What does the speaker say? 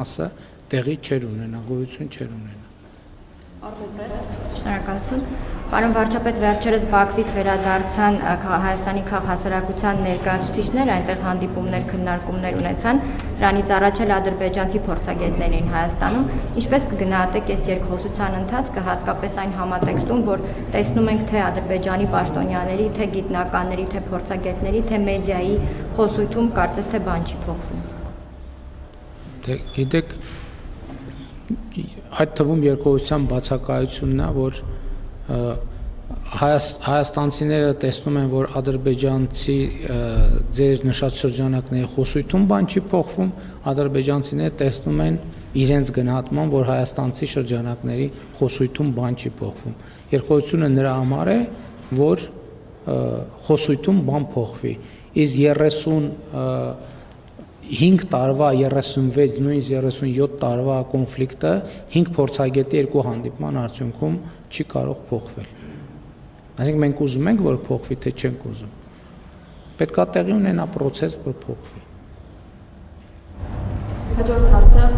մասը տեղի չեր ունենա, գոյություն չեր ունենա։ Շնորհակալություն։ Պարոն վարչապետ, վերջերս Բաքվից վերադարձան Հայաստանի քաղաքասարակության ներկայացուցիչներ, այնտեղ հանդիպումներ, քննարկումներ ունեցան։ Դրանից առաջ էլ ադրբեջանցի փորձագետներ էին Հայաստանում։ Ինչպես կգնահատեք այս երկխոսության ընթացքը, հատկապես այն համատեքստում, որ տեսնում ենք թե Ադրբեջանի պաշտոնյաների, թե գիտնականների, թե փորձագետների, թե մեդիայի խոսույթում կարծես թե բան չի փոխվում։ Գիտեք, այդ թվում երկխոսության բացակայությունն է, որ հայաստանցիները տեսնում են, որ ադրբեջանցի ձեր նշած շրջանակների խոսույթում բան չի փոխվում, ադրբեջանցիները տեսնում են իրենց գնահատման, որ հայաստանցի շրջանակների խոսույթում բան չի փոխվում։ Երկխոսությունը նրա համար է, որ խոսույթում բան փոխվի։ Իսկ 35 տարվա, 36, նույնիսկ 37 տարվա կոնֆլիկտը 5 փորձագետի երկու հանդիպման արդյունքում չի կարող փոխվել։ Այսինքն մենք ուզում ենք, որ փոխվի, թե չենք ուզում։ Պետք է տեղի ունենա process, որ փոխվի։ Հաջորդ հարցը